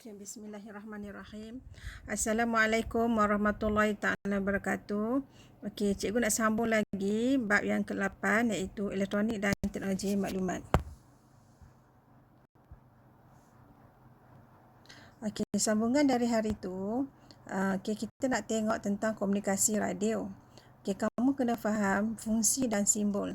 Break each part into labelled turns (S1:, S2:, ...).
S1: Okay, bismillahirrahmanirrahim. Assalamualaikum warahmatullahi ta'ala wabarakatuh. Okey, cikgu nak sambung lagi bab yang ke-8 iaitu elektronik dan teknologi maklumat. Okey, sambungan dari hari tu, kita nak tengok tentang komunikasi radio. Okey, kamu kena faham fungsi dan simbol.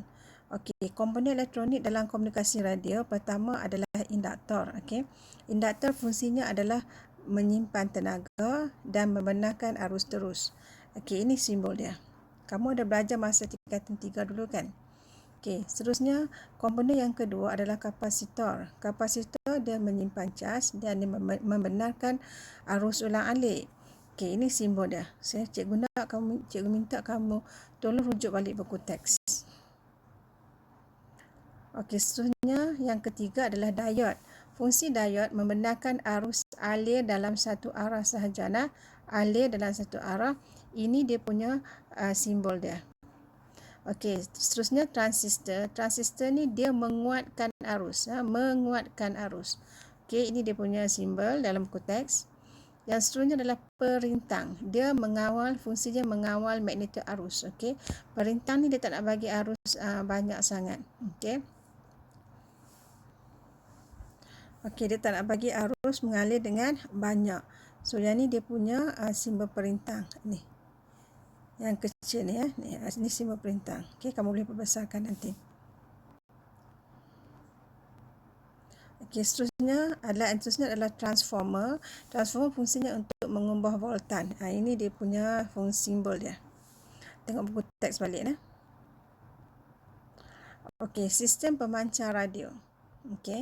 S1: Okey, komponen elektronik dalam komunikasi radio pertama adalah induktor. Okey, induktor fungsinya adalah menyimpan tenaga dan membenarkan arus terus. Okey, ini simbol dia. Kamu ada belajar masa tingkatan 3 dulu kan? Okey, seterusnya komponen yang kedua adalah kapasitor. Kapasitor dia menyimpan cas dan dia membenarkan arus ulang-alik. Okey, ini simbol dia. Cikgu minta kamu tolong rujuk balik buku teks. Okey, seterusnya yang ketiga adalah diod. Fungsi diod membenarkan arus alir dalam satu arah sahaja. Alir dalam satu arah. Ini dia punya simbol dia. Okey, seterusnya transistor. Transistor ni dia menguatkan arus. Menguatkan arus. Okey, ini dia punya simbol dalam buku teks. Yang seterusnya adalah perintang. Dia mengawal, fungsinya mengawal magnetik arus. Okey, perintang ni dia tak nak bagi arus banyak sangat. Okey. Okey, dia tak nak bagi arus mengalir dengan banyak. So, yang ni dia punya simbol perintang. Ni. Yang kecil ni ya. Ni simbol perintang. Okey, kamu boleh perbesarkan nanti. Okey, seterusnya adalah transformer. Transformer fungsinya untuk mengubah voltan. Ini dia punya fungsi simbol dia. Tengok buku teks balik ya. Okey, sistem pemancar radio. Okey.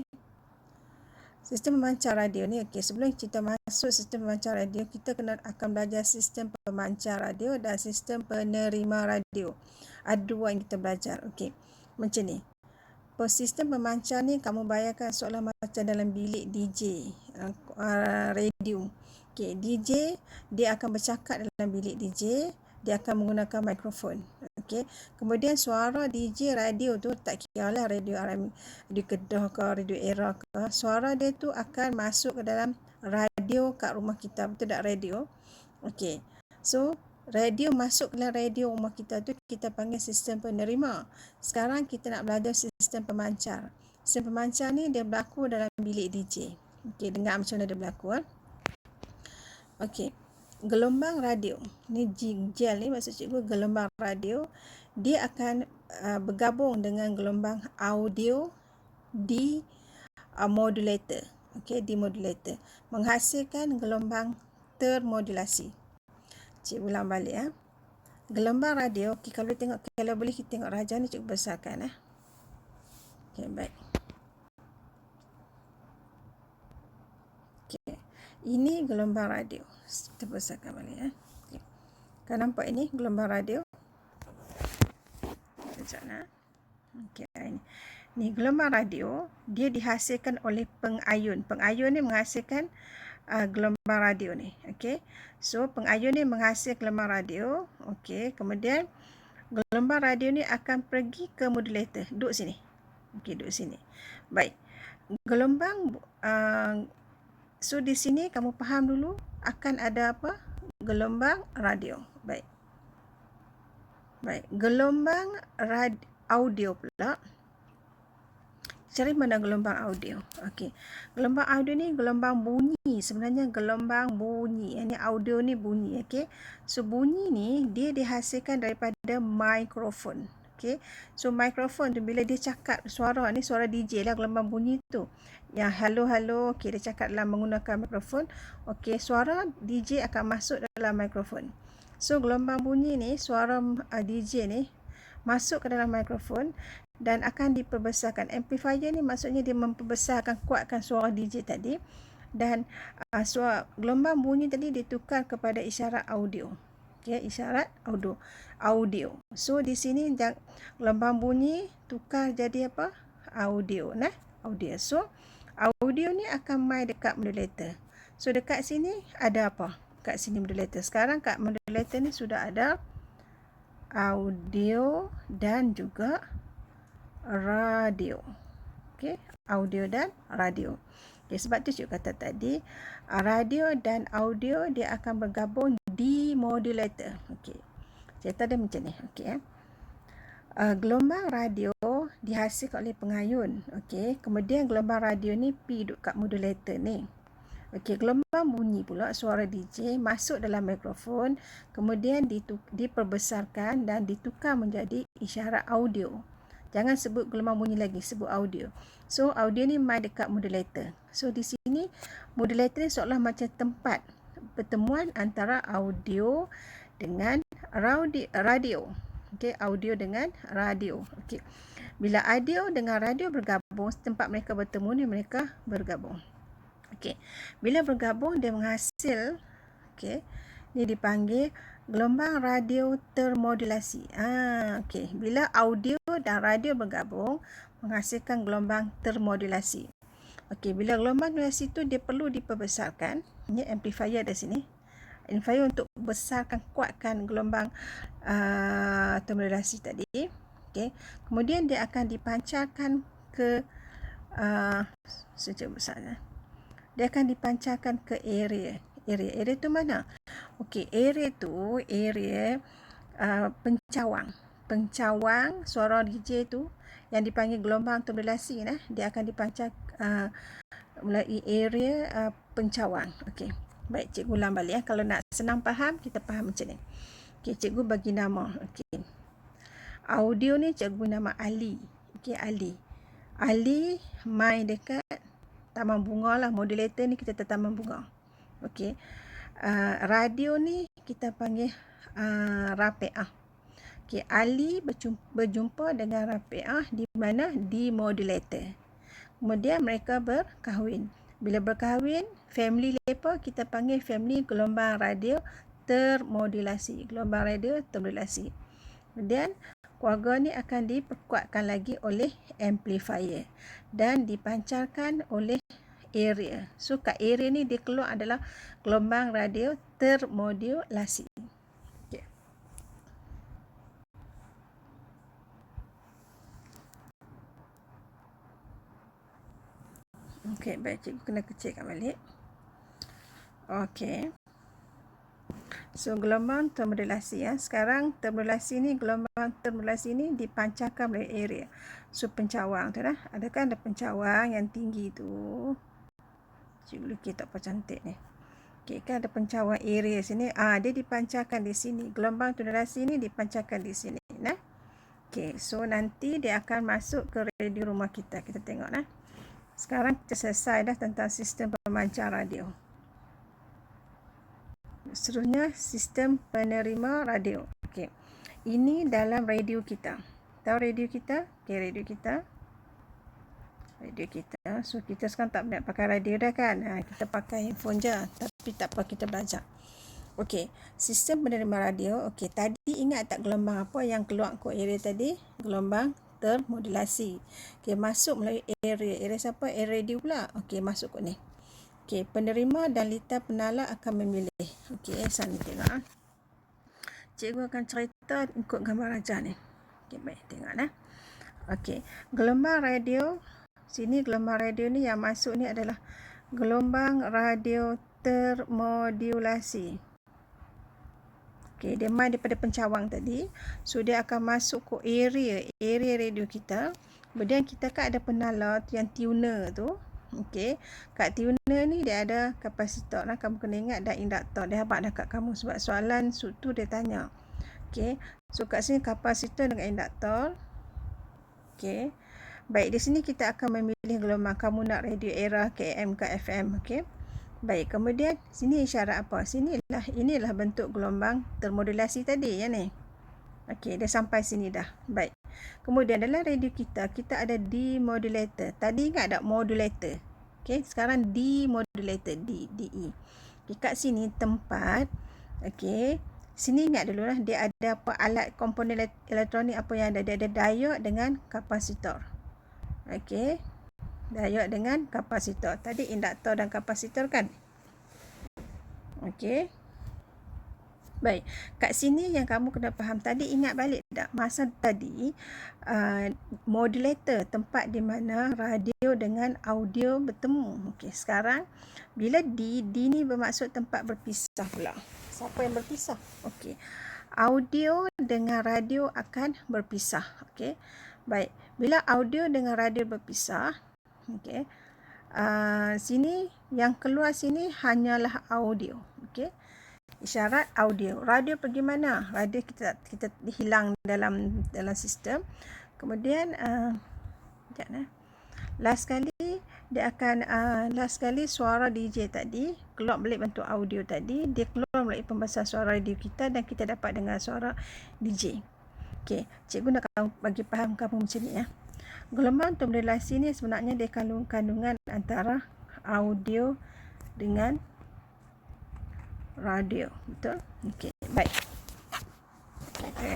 S1: Sistem pemancar radio ni, okey, sebelum kita masuk sistem pemancar radio, kita akan belajar sistem pemancar radio dan sistem penerima radio. Ada dua yang kita belajar. Okey, macam ni. Sistem pemancar ni kamu bayangkan seolah macam dalam bilik DJ, radio. Okey, DJ dia akan bercakap dalam bilik DJ, dia akan menggunakan mikrofon. Okey, kemudian suara DJ radio tu tak kiralah radio RM, radio Kedah ke, radio Era ke, suara dia tu akan masuk ke dalam radio kat rumah kita, betul tak radio? Okey, so radio masuk ke dalam radio rumah kita tu kita panggil sistem penerima. Sekarang kita nak belajar sistem pemancar. Sistem pemancar ni dia berlaku dalam bilik DJ. Okey, dengar macam mana dia berlaku. Okey, gelombang radio ni gel ni maksud cikgu gelombang radio dia akan bergabung dengan gelombang audio di modulator. Okey, di modulator menghasilkan gelombang termodulasi. Cikgu ulang balik ya. Gelombang radio, okay, kalau boleh kita tengok raja ni cikgu besarkan ya. Okey, baik. Okey. Ini gelombang radio. Kita besarkan balik ya. Okay. Kan nampak ini gelombang radio? Sekejap nah. Okey, ini. Ni gelombang radio, dia dihasilkan oleh pengayun. Pengayun ni menghasilkan gelombang radio ni. Okey. So, pengayun ni menghasilkan gelombang radio. Okey, kemudian gelombang radio ni akan pergi ke modulator. Duduk sini. Okey, duduk sini. Baik. Gelombang so di sini kamu faham dulu akan ada apa? Gelombang radio. Baik. Baik, gelombang audio pula. Cari mana gelombang audio. Okey. Gelombang audio ni gelombang bunyi. Sebenarnya gelombang bunyi. Ini audio ni bunyi, okey. So bunyi ni dia dihasilkan daripada mikrofon. Okey. So mikrofon tu bila dia cakap suara ni suara DJ lah gelombang bunyi tu. Yang halo, okey, dia cakap dalam menggunakan mikrofon. Okey, suara DJ akan masuk dalam mikrofon. So gelombang bunyi ni suara DJ ni masuk ke dalam mikrofon dan akan diperbesarkan. Amplifier ni maksudnya dia memperbesarkan, kuatkan suara DJ tadi dan suara gelombang bunyi tadi ditukar kepada isyarat audio. Okey, isyarat audio. So di sini gelombang bunyi tukar jadi apa? Audio nah, audio. So audio ni akan mai dekat modulator. So dekat sini ada apa? Kat sini modulator. Sekarang kat modulator ni sudah ada audio dan juga radio. Okey, audio dan radio. Okay, sebab tu cikgu kata tadi, radio dan audio dia akan bergabung di modulator. Okay. Cerita dia macam ni. Okay. Gelombang radio dihasilkan oleh pengayun. Okay. Kemudian gelombang radio ni pi duduk kat modulator ni. Okey, gelombang bunyi pula suara DJ masuk dalam mikrofon, kemudian diperbesarkan dan ditukar menjadi isyarat audio. Jangan sebut gelombang bunyi lagi, sebut audio. So, audio ni main dekat modulator. So, di sini modulator ni seolah macam tempat pertemuan antara audio dengan radio. Okey, audio dengan radio. Okey. Bila audio dengan radio bergabung, tempat mereka bertemu ni mereka bergabung. Okey. Bila bergabung dia menghasil, okey, ni dipanggil gelombang radio termodulasi. Okey, bila audio dan radio bergabung menghasilkan gelombang termodulasi. Okey, bila gelombang termodulasi tu dia perlu diperbesarkan. Ini amplifier di sini. Amplifier untuk besarkan, kuatkan gelombang termodulasi tadi. Okey. Kemudian dia akan dipancarkan ke secara besarnya. Dia akan dipancarkan ke area. Area tu mana? Okey, area tu area pencawang. Pencawang suara DJ tu yang dipanggil gelombang termodulasi nah, dia akan dipancar melalui area pencawang. Okey. Baik, cikgu ulang balik Kalau nak senang faham, kita faham macam ni. Okey, cikgu bagi nama. Okey. Audio ni cikgu nama Ali. Okey, Ali. Ali main dekat taman bunga lah. Modulator ni kita taman bunga. Okey. Radio ni kita panggil Rafi'ah. Okey, Ali berjumpa dengan Rafi'ah di mana? Di modulator. Kemudian mereka berkahwin. Bila berkahwin, family mereka kita panggil family gelombang radio termodulasi. Gelombang radio termodulasi. Kemudian keluarga ni akan diperkuatkan lagi oleh amplifier dan dipancarkan oleh area. So kat area ni dia keluar adalah gelombang radio termodulasi. Okay. Okey, baik, cikgu kena kecilkan balik. Okey. So gelombang termodulasi ya. Sekarang termodulasi ni, gelombang termodulasi ni dipancarkan oleh area. So pencawang tu dah. Adakah ada pencawang yang tinggi tu? Cikgu lukis tak apa cantik ni. Okey, kan ada pencawang area sini. Dia dipancarkan di sini. Gelombang termodulasi ni dipancarkan di sini nah. Okey, so nanti dia akan masuk ke radio rumah kita. Kita tengok nah. Sekarang kita selesai dah tentang sistem pemancar radio. Seterusnya sistem penerima radio. Okey. Ini dalam radio kita. Tahu radio kita? Okey, radio kita. Radio kita. So kita sekarang tak nak pakai radio dah kan? Kita pakai handphone je. Tapi tak apa, kita belajar. Okey, sistem penerima radio. Okey, tadi ingat tak gelombang apa yang keluar ke area tadi? Gelombang termodulasi. Okey, masuk melalui area. Area siapa? Area radio pula. Okey, masuk ke ni. Okey, penerima dan litar penala akan memilih. Okey, sana tengok. Cikgu akan cerita ikut gambar raja ni. Okey, baik, tengok nah. Okey, gelombang radio. Sini gelombang radio ni yang masuk ni adalah gelombang radio termodulasi. Okey, dia main daripada pencawang tadi. So dia akan masuk ke area radio kita. Kemudian kita kan ada penala yang tuner tu. Okey, kat tuner ni dia ada kapasitor lah. Kamu kena ingat dan induktor. Dia habaq dah kat kamu sebab soalan tu dia tanya. Okey, so kat sini kapasitor dengan induktor. Okey, baik, di sini kita akan memilih gelombang. Kamu nak radio era KM ke FM. Okey, baik, kemudian sini isyarat apa? Inilah bentuk gelombang termodulasi tadi ya ni. Okey, dah sampai sini dah. Baik. Kemudian dalam radio kita ada demodulator. Tadi ingat tak modulator? Okey, sekarang demodulator, DE. Okey, kat sini tempat. Okey, sini ingat dulu lah, dia ada apa alat komponen elektronik apa yang ada? Dia ada diode dengan kapasitor. Okey, diode dengan kapasitor. Tadi induktor dan kapasitor kan? Okey. Baik, kat sini yang kamu kena faham tadi, ingat balik tak masa tadi modulator, tempat di mana radio dengan audio bertemu. Okey, sekarang bila D ni bermaksud tempat berpisah pula. Siapa yang berpisah? Okey. Audio dengan radio akan berpisah. Okey. Baik, bila audio dengan radio berpisah, okey. Sini yang keluar sini hanyalah audio. Okey. Isyarat audio. Radio pergi mana? Radio kita hilang dalam sistem. Kemudian last kali dia akan last kali suara DJ tadi keluar balik bentuk audio tadi, dia keluar melalui pembesar suara radio kita dan kita dapat dengar suara DJ. Okey, cikgu nak bagi faham kamu macam ni ya. Gelombang modulasi ni sebenarnya dia kandungan antara audio dengan radio, betul? Okey, baik.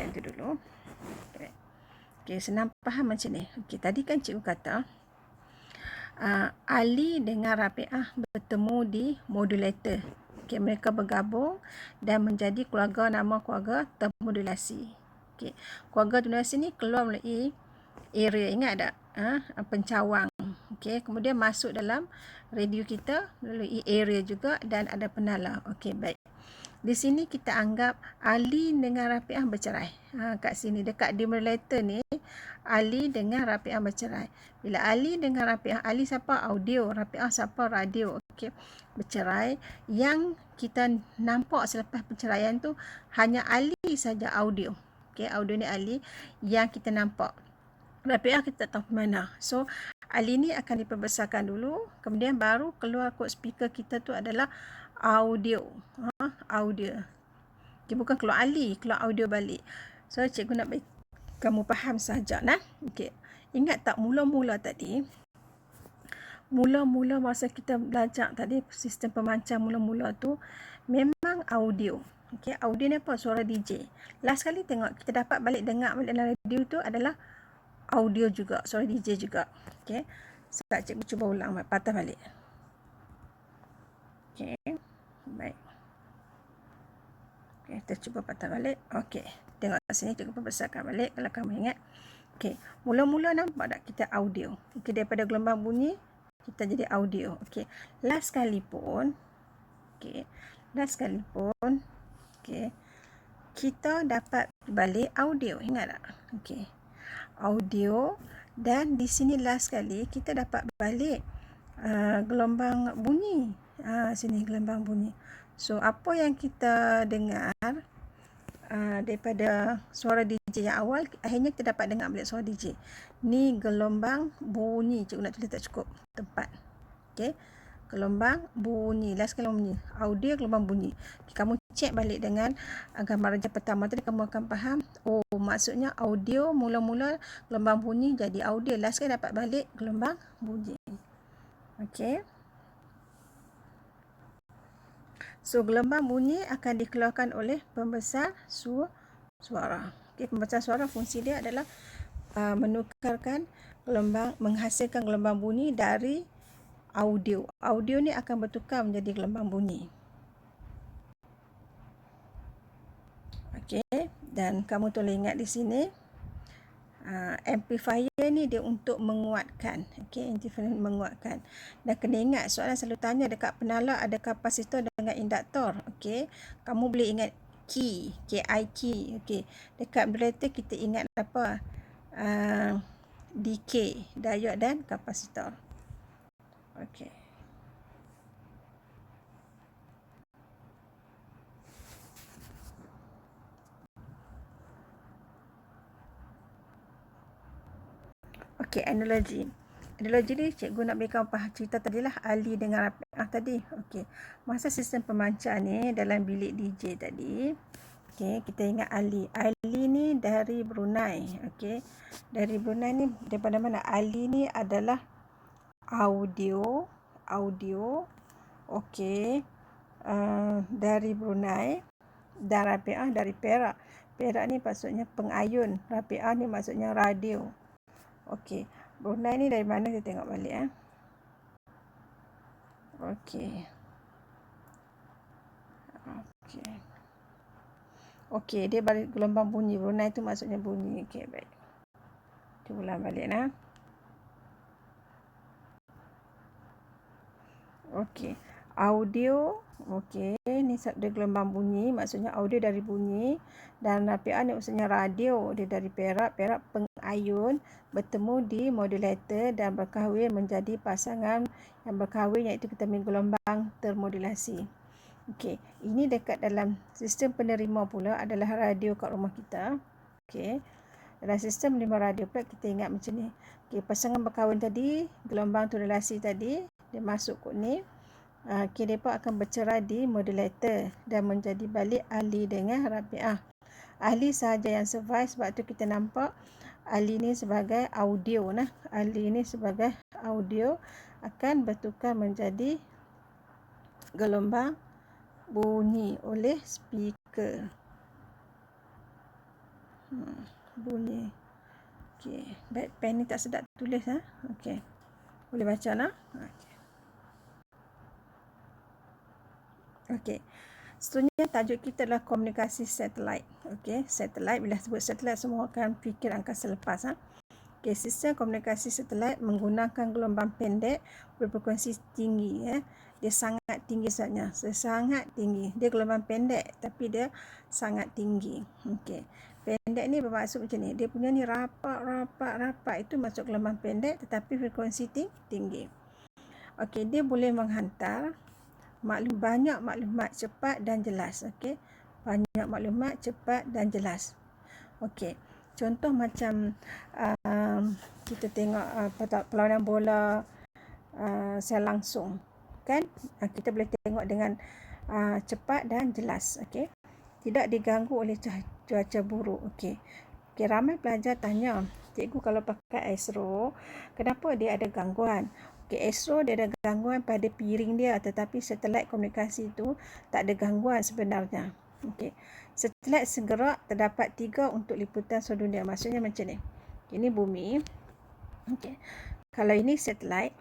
S1: Itu dulu. Okey, senang faham macam ni. Okey, tadi kan cikgu kata Ali dengan Rafiah bertemu di modulator. Okey, mereka bergabung dan menjadi keluarga, nama keluarga termodulasi. Okey, keluarga termodulasi ni keluar melalui area, ingat tak? Pencawang. Okey, kemudian masuk dalam radio kita melalui area juga dan ada penala. Okey, baik. Di sini kita anggap Ali dengan Rafiah bercerai. Kat sini dekat demodulator ni Ali dengan Rafiah bercerai. Bila Ali dengan Rafiah, Ali siapa? Audio, Rafiah siapa? Radio. Okey, bercerai. Yang kita nampak selepas perceraian tu hanya Ali saja audio. Okey, audio ni Ali yang kita nampak. Rafiah kita tak tahu mana. So Ali ni akan diperbesarkan dulu, kemudian baru keluar kod speaker kita tu adalah audio. Audio. Okay, bukan keluar Ali, keluar audio balik. So cikgu nak bagi kamu faham sahaja nah. Okey. Ingat tak mula-mula tadi? Mula-mula masa kita belajar tadi sistem pemancar mula-mula tu memang audio. Okey, audio ni apa? Suara DJ. Last kali tengok kita dapat balik dengar balik dalam radio tu adalah audio juga, suara DJ juga. Okey. Sekejap cikgu cuba ulang, patah balik. Okey. Baik. Okey, kita cuba patah balik. Okey. Tengok sini cikgu perbesarkan balik kalau kamu ingat. Okey. Mula-mula nampak tak kita audio. Okey, daripada gelombang bunyi kita jadi audio. Okey. Last kali pun okey, kita dapat balik audio. Ingat tak? Okey. Audio dan di sini last kali kita dapat balik gelombang bunyi. Sini gelombang bunyi. So apa yang kita dengar daripada suara DJ yang awal, akhirnya kita dapat dengar balik suara DJ. Ni gelombang bunyi. Cikgu nak tulis tak cukup tempat. Okey. Gelombang bunyi. Last kali bunyi. Audio gelombang bunyi. Okay, kamu cek balik dengan gambar raja pertama tadi, kamu akan faham. Oh, maksudnya audio mula-mula gelombang bunyi jadi audio. Last kali dapat balik gelombang bunyi. Okey. So, gelombang bunyi akan dikeluarkan oleh pembesar suara. Okey, pembesar suara fungsi dia adalah menukarkan gelombang, menghasilkan gelombang bunyi dari audio. Audio ni akan bertukar menjadi gelombang bunyi. Okey, dan kamu tolong ingat di sini amplifier ni dia untuk menguatkan. Okey, amplifier menguatkan. Dan kena ingat soalan selalu tanya dekat penala ada kapasitor dengan induktor. Okey, kamu boleh ingat key, key. Okey, dekat modulator kita ingat apa? DK, diode dan kapasitor. Okey. Okey, analogi. Analogi ni cikgu nak berikan cerita tadilah Ali dengan Rafiah tadi. Okey. Masa sistem pemancar ni dalam bilik DJ tadi, okey, kita ingat Ali. Ali ni dari Brunei. Okey. Dari Brunei ni daripada mana? Ali ni adalah audio. Okey. Dari Brunei dan Rafiah dari Perak. Perak ni maksudnya pengayun. Rafiah ni maksudnya radio. Okey. Brunei ni dari mana, kita tengok balik Okey. Okey, dia balik gelombang bunyi. Brunei tu maksudnya bunyi. Okey, baik. Kita ulang balik lah. Okey. Audio, okey, ni dia gelombang bunyi, maksudnya audio dari bunyi, dan rapian ni maksudnya radio, dia dari perak, perak pengayun bertemu di modulator dan berkahwin menjadi pasangan yang berkahwin, iaitu kita panggil gelombang termodulasi. Okey, ini dekat dalam sistem penerima pula adalah radio kat rumah kita. Okey. Dalam sistem penerima radio pula kita ingat macam ni. Okey, pasangan berkahwin tadi, gelombang termodulasi tadi, dia masuk kot ni. Mereka akan bercerai di modulator dan menjadi balik ahli dengan rafiah. Ahli sahaja yang survive, sebab tu kita nampak ahli ni sebagai audio nah. Ahli ni sebagai audio akan bertukar menjadi gelombang bunyi oleh speaker. Bunyi. Okey, baik, pen ni tak sedap tulis ha. Okey. Boleh baca lah. Okey. Seterusnya tajuk kita adalah komunikasi satelit. Okey, satelit, bila sebut satelit semua akan fikir angkasa lepas ha. Okey, sistem komunikasi satelit menggunakan gelombang pendek berfrekuensi tinggi ya. Dia sangat tinggi sebenarnya. Sangat tinggi. Dia gelombang pendek tapi dia sangat tinggi. Okey. Pendek ni bermaksud macam ni. Dia punya ni rapat. Itu masuk gelombang pendek tetapi frekuensi tinggi. Okey, dia boleh menghantar banyak maklumat cepat dan jelas. Okey. Banyak maklumat cepat dan jelas. Okey. Contoh macam kita tengok perlawanan bola secara langsung. Kan? Kita boleh tengok dengan cepat dan jelas. Okey. Tidak diganggu oleh cuaca buruk. Okey. Okey, ramai pelajar tanya, cikgu kalau pakai Astro, kenapa dia ada gangguan? Okey, Astro dia ada gangguan pada piring dia, tetapi satelit komunikasi itu tak ada gangguan sebenarnya. Okey. Satelit segerak terdapat 3 untuk liputan seluruh dunia. Maksudnya macam ni. Ini bumi. Okey. Kalau ini satelit.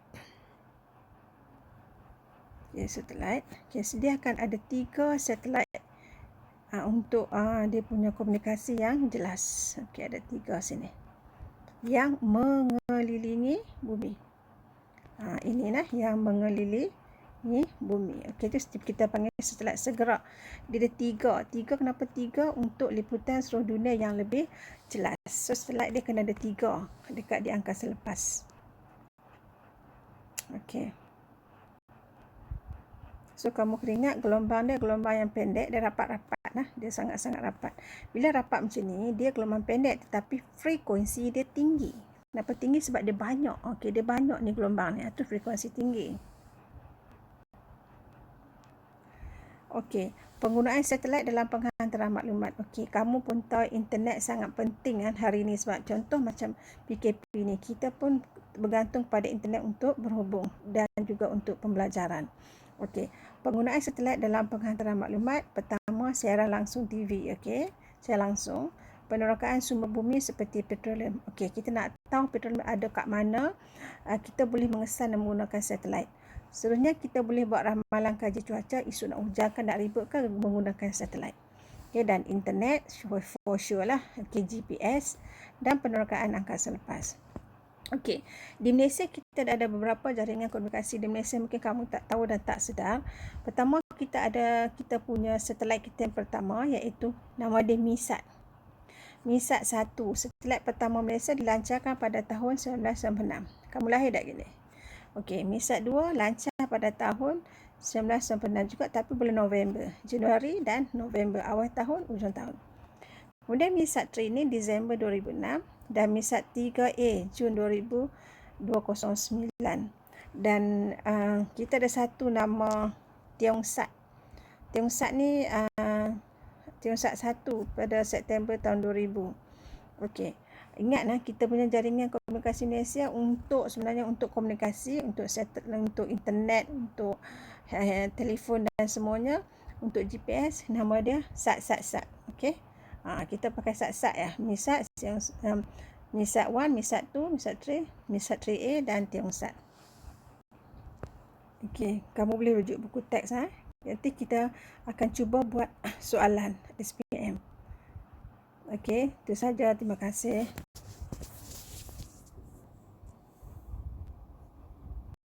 S1: Okey, satelit. Okey, dia akan ada 3 satelit untuk dia punya komunikasi yang jelas. Okey, ada 3 sini yang mengelilingi bumi. Inilah yang mengelilingi bumi. Okey, itu kita panggil satelit segerak. Dia ada 3. Kenapa 3? Untuk liputan seluruh dunia yang lebih jelas. So satelit dia kena ada 3 dekat di angkasa lepas. Okey. So kamu kena ingat gelombang dia gelombang yang pendek, dia rapat-rapat lah. Dia sangat-sangat rapat. Bila rapat macam ni, dia gelombang pendek tetapi frekuensi dia tinggi. Kenapa tinggi? Sebab dia banyak. Okey, dia banyak ni gelombang ni. Itu frekuensi tinggi. Okey, penggunaan satelit dalam penghantaran maklumat. Okey, kamu pun tahu internet sangat penting kan hari ni, sebab contoh macam PKP ni, kita pun bergantung pada internet untuk berhubung dan juga untuk pembelajaran. Okey, penggunaan satelit dalam penghantaran maklumat. Pertama, siaran langsung TV. Okey, siaran langsung. Penerokaan sumber bumi seperti petroleum. Okey, kita nak tahu petroleum ada kat mana, kita boleh mengesan dan menggunakan satelit. Seterusnya, kita boleh buat ramalan kaji cuaca, isu nak hujan kan, nak ribut kan, menggunakan satelit. Okay, dan internet, for sure lah. Okay, GPS dan penerokaan angkasa lepas. Okey, di Malaysia kita ada beberapa jaringan komunikasi di Malaysia, mungkin kamu tak tahu dan tak sedar. Pertama, kita punya satelit kita yang pertama, iaitu nama dia MISAT. MISAT 1, satelit pertama Malaysia dilancarkan pada tahun 1996. Kamu lahir tak gini? Okey, MISAT 2 lancar pada tahun 1996 juga, tapi bulan November, Januari dan November, awal tahun, ujung tahun. Kemudian MISAT 3 ini Disember 2006 dan MISAT 3A Jun 2009. Dan kita ada satu nama Tiongsaat. Tiongsaat ni Tiongsaat 1 pada September tahun 2000. Okey. Ingatlah kita punya jaringan komunikasi Malaysia sebenarnya untuk komunikasi, untuk internet, untuk telefon dan semuanya, untuk GPS, nama dia SAT. Okey. Kita pakai SAT ya. MISAT MISAT 1, MISAT 2, MISAT 3, MISAT 3A dan Tiongsaat. Okey, kamu boleh rujuk buku teks Nanti kita akan cuba buat soalan SPM. Okey, itu saja. Terima kasih.